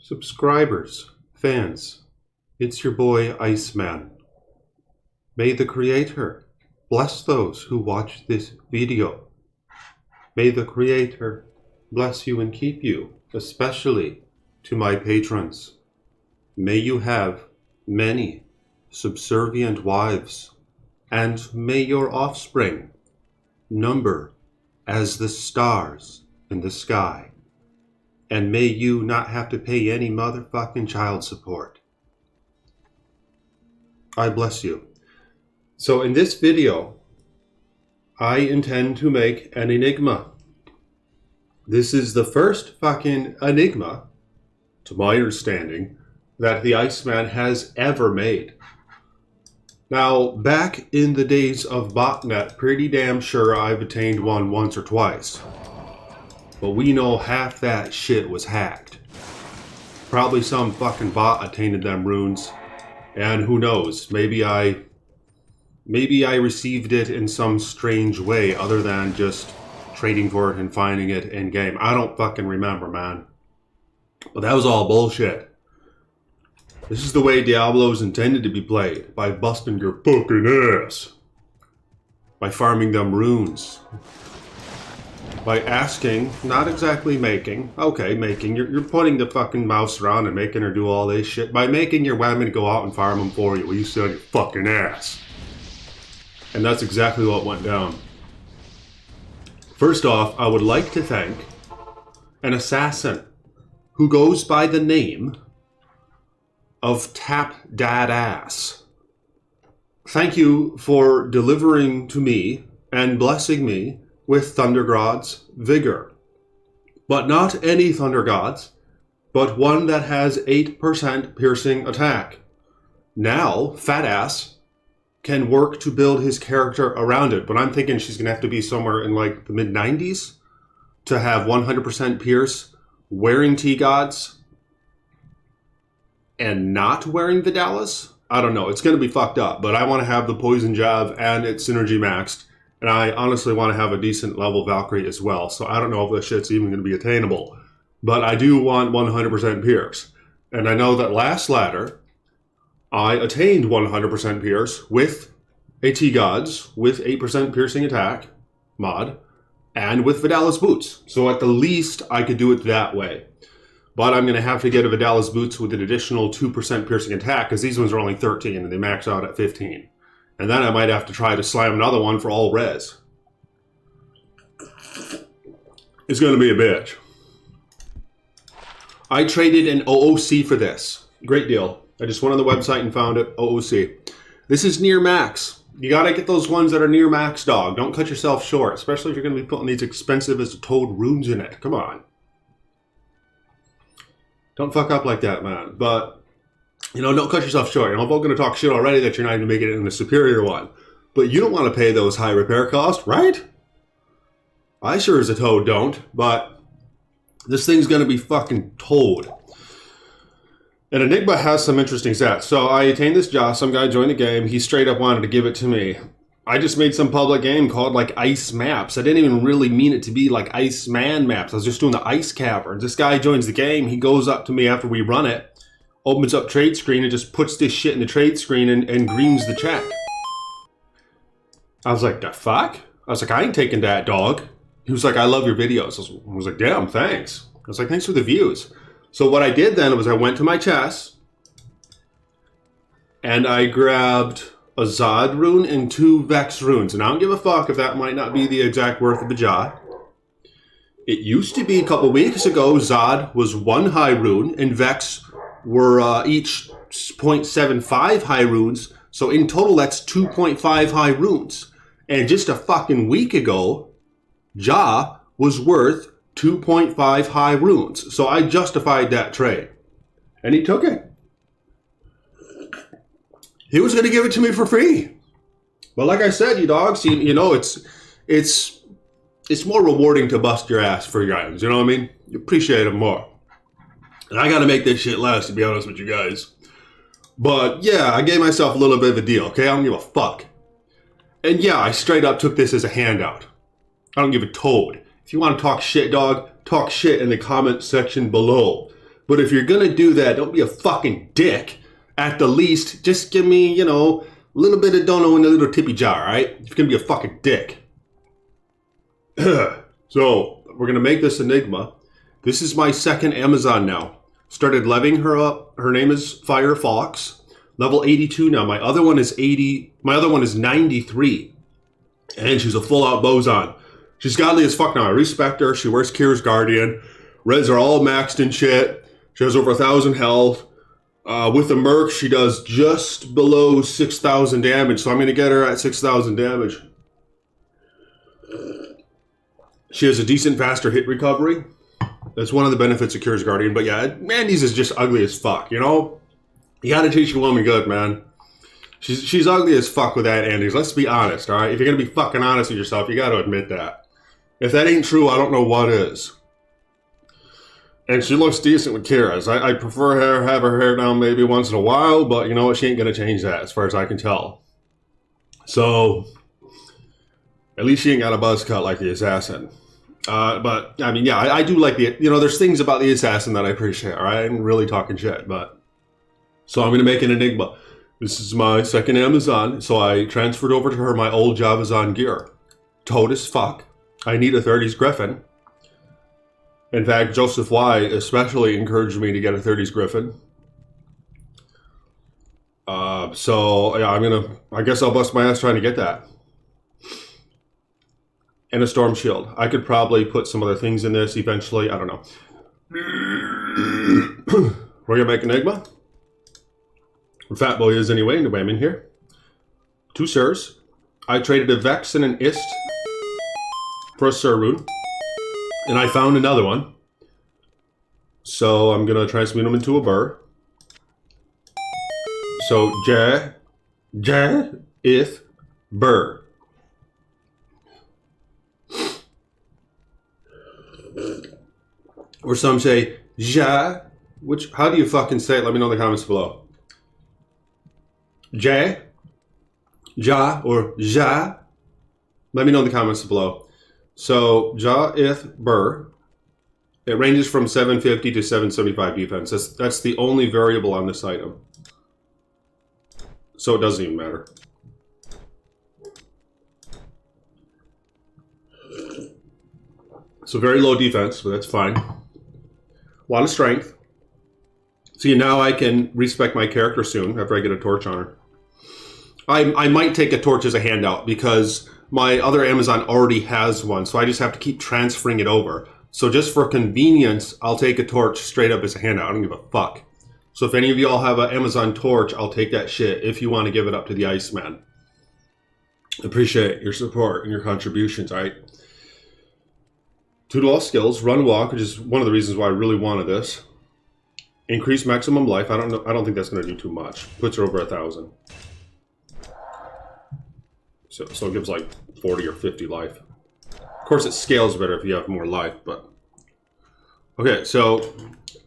Subscribers, fans, it's your boy Iceman. May the Creator bless those who watch this video. May the Creator bless you and keep you, especially to my patrons. May you have many subservient wives, and may your offspring number as the stars in the sky. And may you not have to pay any motherfucking child support. I bless you. So in this video, I intend to make an enigma. This is the first fucking enigma, to my understanding, that the Iceman has ever made. Now, back in the days of botnet, pretty damn sure I've attained one once or twice. But we know half that shit was hacked. Probably some fucking bot attained them runes. And who knows, maybe I received it in some strange way other than just trading for it and finding it in game. I don't fucking remember, man. But that was all bullshit. This is the way Diablo is intended to be played. By busting your fucking ass. By farming them runes. By asking, not exactly making, okay, making, you're putting the fucking mouse around and making her do all this shit. By making your women go out and farm them for you while you sit on your fucking ass. And that's exactly what went down. First off, I would like to thank an assassin who goes by the name of Tap Dad Ass. Thank you for delivering to me and blessing me with Thunder God's vigor. But not any Thunder Gods, but one that has 8% piercing attack. Now, Fat Ass can work to build his character around it, but I'm thinking she's gonna have to be somewhere in like the mid-90s to have 100% pierce, wearing T-Gods, and not wearing Vidalis? I don't know, it's gonna be fucked up, but I wanna have the poison jab and its synergy maxed. And I honestly want to have a decent level Valkyrie as well. So I don't know if this shit's even going to be attainable. But I do want 100% pierce. And I know that last ladder, I attained 100% pierce with a T-Gods, with 8% piercing attack mod, and with Vidalis boots. So at the least, I could do it that way. But I'm going to have to get a Vidalis boots with an additional 2% piercing attack, because these ones are only 13 and they max out at 15. And then I might have to try to slam another one for all res. It's going to be a bitch. I traded an OOC for this. Great deal. I just went on the website and found it. OOC. This is near max. You got to get those ones that are near max, dog. Don't cut yourself short, especially if you're going to be putting these expensive as toad runes in it. Come on. Don't fuck up like that, man. But you know, don't cut yourself short. I'm all going to talk shit already that you're not even making it in a superior one. But you don't want to pay those high repair costs, right? I sure as a toad don't, but this thing's going to be fucking toad. And Enigma has some interesting stats. So I attained this job. Some guy joined the game. He straight up wanted to give it to me. I just made some public game called like Ice Maps. I didn't even really mean it to be like Iceman Maps. I was just doing the Ice Cavern. This guy joins the game. He goes up to me after we run it. Opens up trade screen and just puts this shit in the trade screen and greens the check. I was like, the fuck? I was like, I ain't taking that, dog. He was like, I love your videos. I was like, damn, thanks. I was like, thanks for the views. So what I did then was I went to my chest and I grabbed a Zod rune and 2 Vex runes. And I don't give a fuck if that might not be the exact worth of the job. It used to be a couple weeks ago, Zod was 1 high rune and Vex were each 0.75 high runes, so in total that's 2.5 high runes. And just a fucking week ago, Ja was worth 2.5 high runes. So I justified that trade. And he took it. He was going to give it to me for free. But like I said, you dogs, you know, it's more rewarding to bust your ass for your items, you know what I mean? You appreciate them more. And I gotta make this shit last, to be honest with you guys. But yeah, I gave myself a little bit of a deal, okay? I don't give a fuck. And yeah, I straight up took this as a handout. I don't give a toad. If you want to talk shit, dog, talk shit in the comment section below. But if you're gonna do that, don't be a fucking dick. At the least, just give me, you know, a little bit of dono in a little tippy jar, alright? If you're gonna be a fucking dick. So, we're gonna make this Enigma. This is my second Amazon now. Started leveling her up. Her name is Firefox. Level 82 now. My other one is 80. My other one is 93. And she's a full-out boson. She's godly as fuck now. I respect her. She wears Kira's Guardian. Reds are all maxed and shit. She has over 1,000 health. With the merc, she does just below 6,000 damage. So I'm going to get her at 6,000 damage. She has a decent faster hit recovery. That's one of the benefits of Kira's Guardian. But yeah, Mandy's is just ugly as fuck, you know? You got to treat your woman good, man. She's ugly as fuck with that, Andes. Let's be honest, all right? If you're going to be fucking honest with yourself, you got to admit that. If that ain't true, I don't know what is. And she looks decent with Kira's. I prefer her have her hair down maybe once in a while, but you know what? She ain't going to change that as far as I can tell. So, at least she ain't got a buzz cut like the assassin. But, I mean, yeah, I do like the, you know, there's things about the assassin that I appreciate, all right? I'm really talking shit, but. So I'm going to make an Enigma. This is my second Amazon, so I transferred over to her my old Javazon gear. Toad as fuck. I need a 30s Griffin. In fact, Joseph Y. especially encouraged me to get a 30s Griffin. So, yeah, I guess I'll bust my ass trying to get that. And a Storm Shield. I could probably put some other things in this eventually. I don't know. We're going to make Enigma. Fat Boy is anyway, the way I'm in here. 2 Sirs. I traded a Vex and an Ist for a Sir rune. And I found another one. So I'm going to transmute them into a Burr. So, if, Burr. Or some say, Ja. Which, how do you fucking say it? Let me know in the comments below. Ja, or Ja. Let me know in the comments below. So, Ja, if, Burr. It ranges from 750 to 775 defense. That's the only variable on this item. So it doesn't even matter. So very low defense, but that's fine. A lot of strength. See, now I can respec my character soon after I get a torch on her. I might take a torch as a handout because my other Amazon already has one, so I just have to keep transferring it over. So just for convenience, I'll take a torch straight up as a handout. I don't give a fuck. So if any of y'all have an Amazon torch, I'll take that shit if you want to give it up to the Iceman. Appreciate your support and your contributions, alright? 2 to all skills, run walk, which is one of the reasons why I really wanted this. Increase maximum life. I don't think that's going to do too much. Puts her over 1,000. So it gives like 40 or 50 life. Of course, it scales better if you have more life, but okay. So,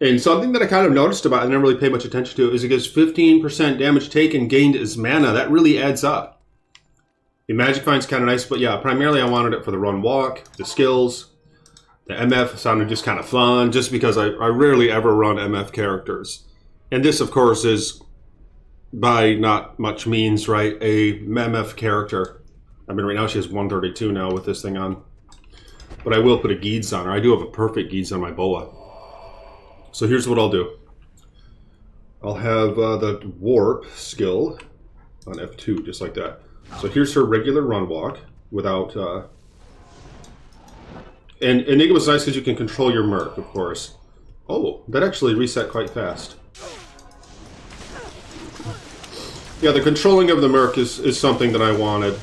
and something that I kind of noticed about, I never really paid much attention to, is it gives 15% damage taken gained as mana. That really adds up. The magic find's kind of nice, but yeah, primarily I wanted it for the run walk, the skills. The MF sounded just kind of fun, just because I rarely ever run MF characters. And this, of course, is, by not much means, right, a MF character. I mean, right now she has 132 now with this thing on. But I will put a Geeds on her. I do have a perfect Geeds on my boa. So here's what I'll do. I'll have the Warp skill on F2, just like that. So here's her regular run walk without... And Enigma's nice because you can control your merc, of course. Oh, that actually reset quite fast. Yeah, the controlling of the merc is something that I wanted.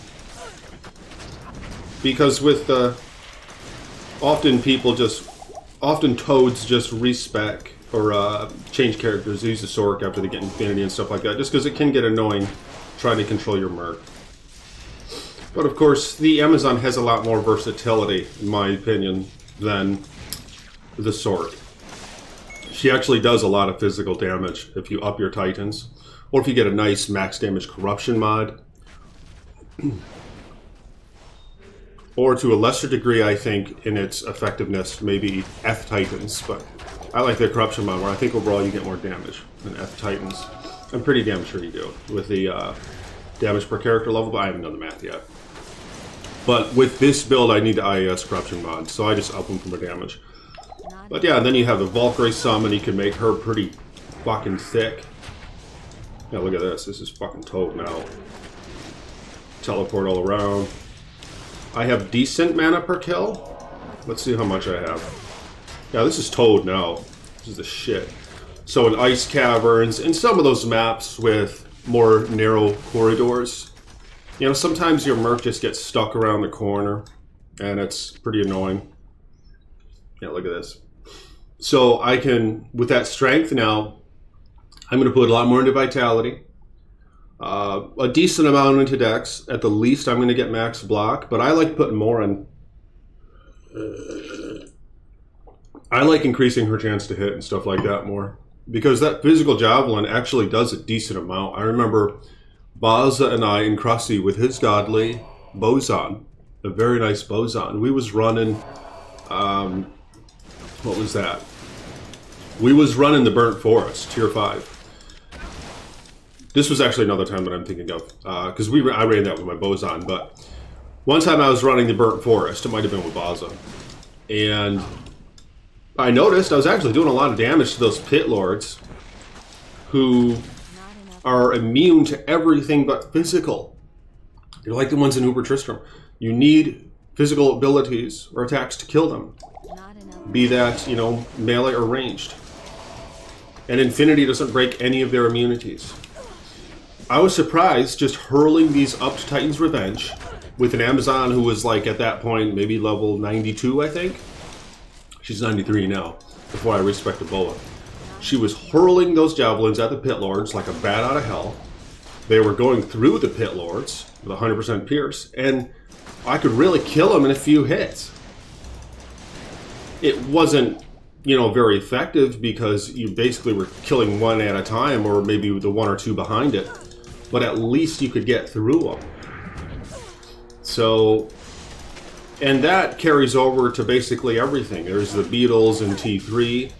Because with often toads just respec or change characters, use the Sork after they get infinity and stuff like that, just because it can get annoying trying to control your merc. But of course, the Amazon has a lot more versatility, in my opinion, than the Sork. She actually does a lot of physical damage if you up your Titans, or if you get a nice max damage corruption mod. Or to a lesser degree, I think, in its effectiveness, maybe F Titans, but I like the corruption mod more. I think overall you get more damage than F Titans. I'm pretty damn sure you do with the damage per character level, but I haven't done the math yet. But with this build, I need the IES corruption mod, so I just up them for more damage. But yeah, then you have the Valkyrie summon. You can make her pretty fucking thick. Yeah, look at this. This is fucking toad now. Teleport all around. I have decent mana per kill. Let's see how much I have. Yeah, this is toad now. This is the shit. So in ice caverns, and some of those maps with more narrow corridors, you know, sometimes your merc just gets stuck around the corner, and it's pretty annoying. Yeah, look at this. So I can, with that strength now, I'm going to put a lot more into vitality, a decent amount into dex. At the least, I'm going to get max block, but I like putting more in. I like increasing her chance to hit and stuff like that more, because that physical javelin actually does a decent amount. I remember Baza and I in Krusty with his godly boson, a very nice boson. We was running, what was that? We was running the Burnt Forest, tier 5. This was actually another time that I'm thinking of, because I ran that with my boson, but one time I was running the Burnt Forest. It might have been with Baza. And I noticed I was actually doing a lot of damage to those pit lords who are immune to everything but physical. They're like the ones in Uber Tristram. You need physical abilities or attacks to kill them. Be that, you know, melee or ranged. And Infinity doesn't break any of their immunities. I was surprised just hurling these up to Titan's Revenge with an Amazon who was like at that point maybe level 92, I think. She's 93 now, before I respected Boa. She was hurling those javelins at the pit lords like a bat out of hell. They were going through the pit lords with 100% pierce, and I could really kill them in a few hits. It wasn't, you know, very effective because you basically were killing one at a time, or maybe the one or two behind it. But at least you could get through them. So, and that carries over to basically everything. There's the beetles in T3,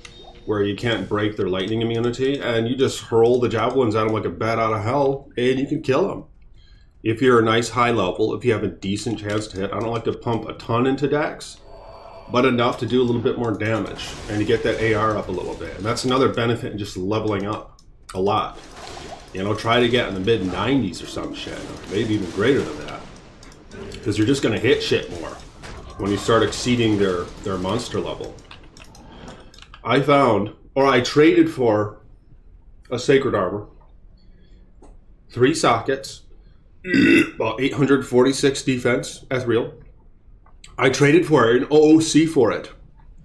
where you can't break their lightning immunity, and you just hurl the javelins at them like a bat out of hell, and you can kill them. If you're a nice high level, if you have a decent chance to hit, I don't like to pump a ton into dex, but enough to do a little bit more damage, and to get that AR up a little bit. And that's another benefit in just leveling up a lot. You know, try to get in the mid-90s or some shit, maybe even greater than that. Because you're just going to hit shit more when you start exceeding their monster level. I found, or I traded for a Sacred Armor, 3 sockets, about 846 defense, ethereal. I traded for it, an OOC for it.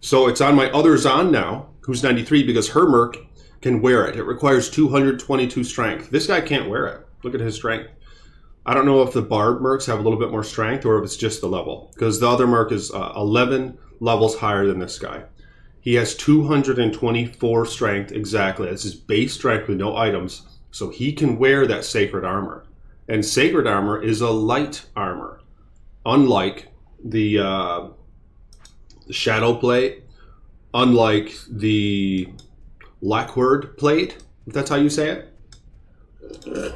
So it's on my other Zon now, who's 93, because her merc can wear it. It requires 222 strength. This guy can't wear it. Look at his strength. I don't know if the Barb mercs have a little bit more strength or if it's just the level, because the other merc is 11 levels higher than this guy. He has 224 strength exactly. That's his base strength with no items, so he can wear that Sacred Armor. And Sacred Armor is a light armor, unlike the Shadow Plate, unlike the Runeword plate, if that's how you say it.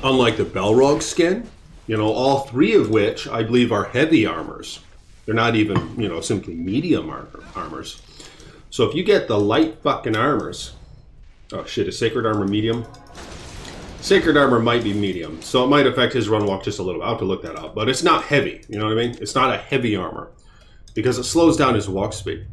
Unlike the Belrog skin, you know, all 3 of which I believe are heavy armors. They're not even, you know, simply medium armors. So if you get the light fucking armors, oh shit, is Sacred Armor medium? Sacred Armor might be medium, so it might affect his run walk just a little. I'll have to look that up, but it's not heavy, you know what I mean? It's not a heavy armor, because it slows down his walk speed.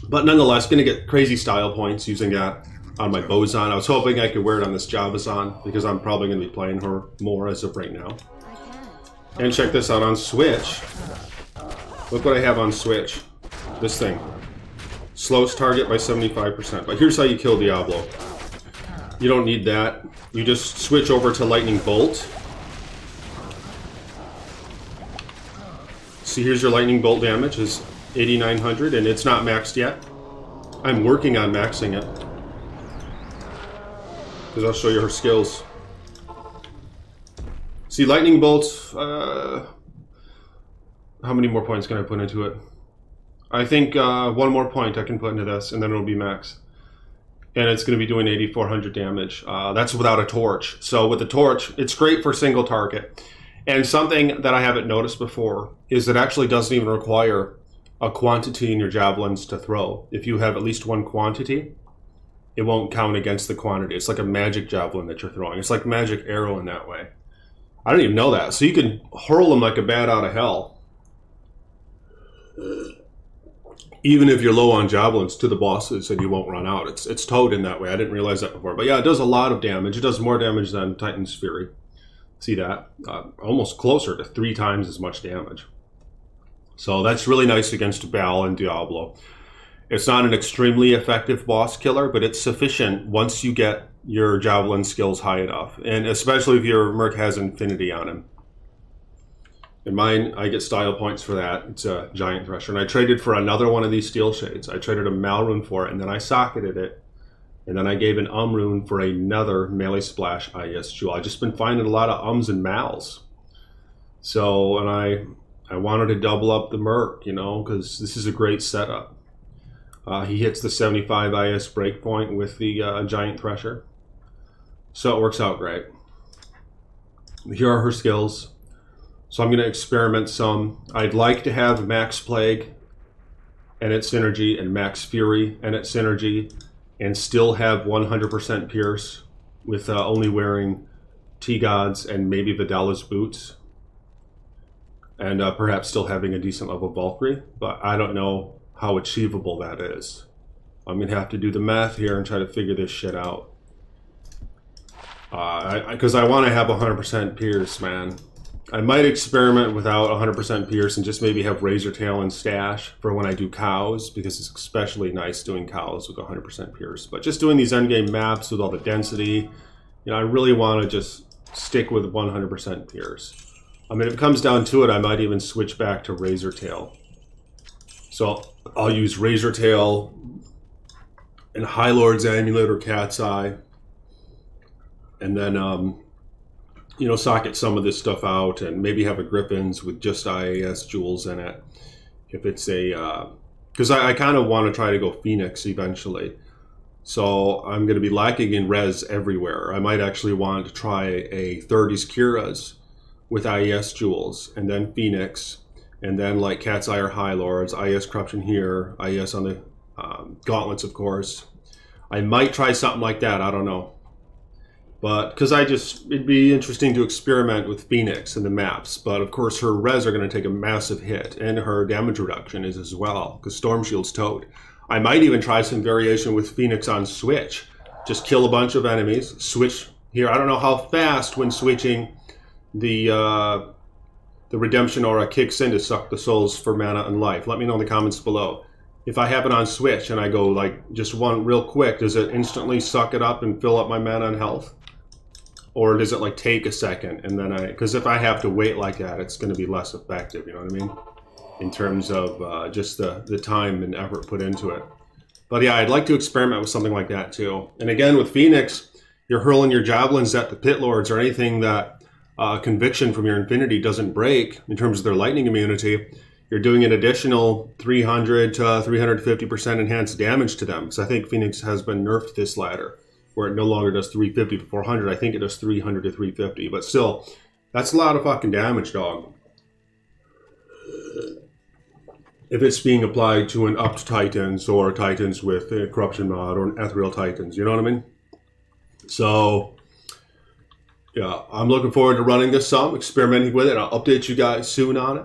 But nonetheless, going to get crazy style points using that on my Boson. I was hoping I could wear it on this Javazon, because I'm probably going to be playing her more as of right now. And check this out on Switch. Look what I have on Switch. This thing. Slows target by 75%. But here's how you kill Diablo. You don't need that. You just switch over to Lightning Bolt. See, here's your Lightning Bolt damage. Is 8,900, and it's not maxed yet. I'm working on maxing it, because I'll show you her skills. See, Lightning Bolts, how many more points can I put into it? I think one more point I can put into this, and then it'll be max. And it's going to be doing 8,400 damage. That's without a torch. So with the torch, it's great for single target. And something that I haven't noticed before is it actually doesn't even require a quantity in your javelins to throw. If you have at least one quantity, it won't count against the quantity. It's like a magic javelin that you're throwing. It's like magic arrow in that way. I didn't even know that. So you can hurl them like a bat out of hell, even if you're low on javelins, to the bosses, and you won't run out. It's towed in that way. I didn't realize that before. But yeah, it does a lot of damage. It does more damage than Titan's Fury. See that? Almost closer to 3 times as much damage. So that's really nice against Baal and Diablo. It's not an extremely effective boss killer, but it's sufficient once you get your javelin skills high enough. And especially if your merc has infinity on him. In mine, I get style points for that. It's a giant thresher. And I traded for another one of these steel shades. I traded a Mal rune for it, and then I socketed it. And then I gave an rune for another melee splash IS jewel. I've just been finding a lot of and Mals. So, and I wanted to double up the merc, you know, because this is a great setup. He hits the 75 IS breakpoint with the giant thresher. So it works out great. Here are her skills. So I'm going to experiment some. I'd like to have Max Plague and its synergy, and Max Fury and its synergy, and still have 100% Pierce with only wearing T-Gods and maybe Vidala's boots. And perhaps still having a decent level of Valkyrie. But I don't know how achievable that is. I'm going to have to do the math here and try to figure this shit out. Because I want to have 100% Pierce, man. I might experiment without 100% Pierce and just maybe have Razor Tail and Stash for when I do cows, because it's especially nice doing cows with 100% Pierce. But just doing these endgame maps with all the density, you know, I really want to just stick with 100% Pierce. I mean, if it comes down to it, I might even switch back to Razor Tail. So I'll use Razor Tail and High Lord's Amulet or Cat's Eye, and then you know, socket some of this stuff out and maybe have a Griffin's with just IAS jewels in it. If it's a, because I kind of want to try to go Phoenix eventually. So I'm going to be lacking in res everywhere. I might actually want to try a 30s Kira's with IES jewels, and then Phoenix, and then like Cat's Eye or High Lords, IES Corruption here, IES on the gauntlets, of course. I might try something like that, I don't know. But, because it'd be interesting to experiment with Phoenix and the maps. But of course her res are going to take a massive hit, and her damage reduction is as well, because Storm Shield's towed. I might even try some variation with Phoenix on switch. Just kill a bunch of enemies, switch here. I don't know how fast when switching the Redemption Aura kicks in to suck the souls for mana and life. Let me know in the comments below. If I have it on switch and I go like just one real quick, does it instantly suck it up and fill up my mana and health? Or does it like take a second and then because if I have to wait like that, it's going to be less effective, you know what I mean? In terms of just the time and effort put into it. But yeah, I'd like to experiment with something like that too. And again, with Phoenix, you're hurling your javelins at the Pit Lords or anything that conviction from your Infinity doesn't break in terms of their lightning immunity. You're doing an additional 300 to 350% enhanced damage to them. Because I think Phoenix has been nerfed this ladder, where it no longer does 350 to 400. I think it does 300 to 350. But still, that's a lot of fucking damage, dog. If it's being applied to an upped Titans or Titans with a Corruption mod or an Ethereal Titans, you know what I mean? So, yeah, I'm looking forward to running this some, experimenting with it. I'll update you guys soon on it.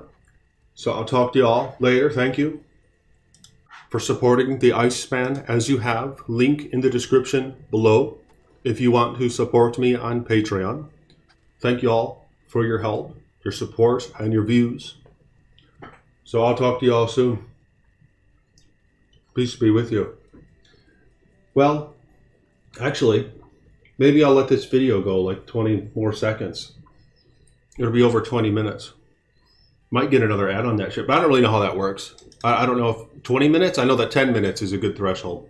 So I'll talk to y'all later. Thank you for supporting the Ice Span as you have. Link in the description below if you want to support me on Patreon. Thank you all for your help, your support, and your views. So I'll talk to y'all soon. Peace be with you. Well, actually, maybe I'll let this video go like 20 more seconds. It'll be over 20 minutes. Might get another ad on that shit, but I don't really know how that works. I don't know if 20 minutes, I know that 10 minutes is a good threshold.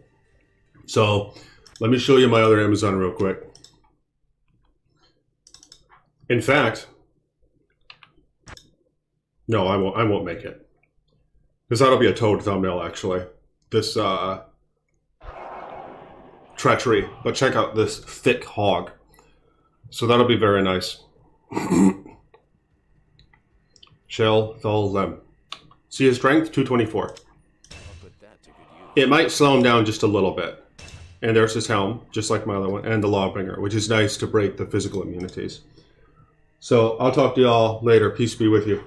So let me show you my other Amazon real quick. In fact, no, I won't make it. Because that'll be a Toad thumbnail, actually. This, treachery. But check out this thick hog. So that'll be very nice. Shell, Thul, Lem. See his strength? 224. It might slow him down just a little bit. And there's his helm, just like my other one, and the Lawbringer, which is nice to break the physical immunities. So I'll talk to y'all later. Peace be with you.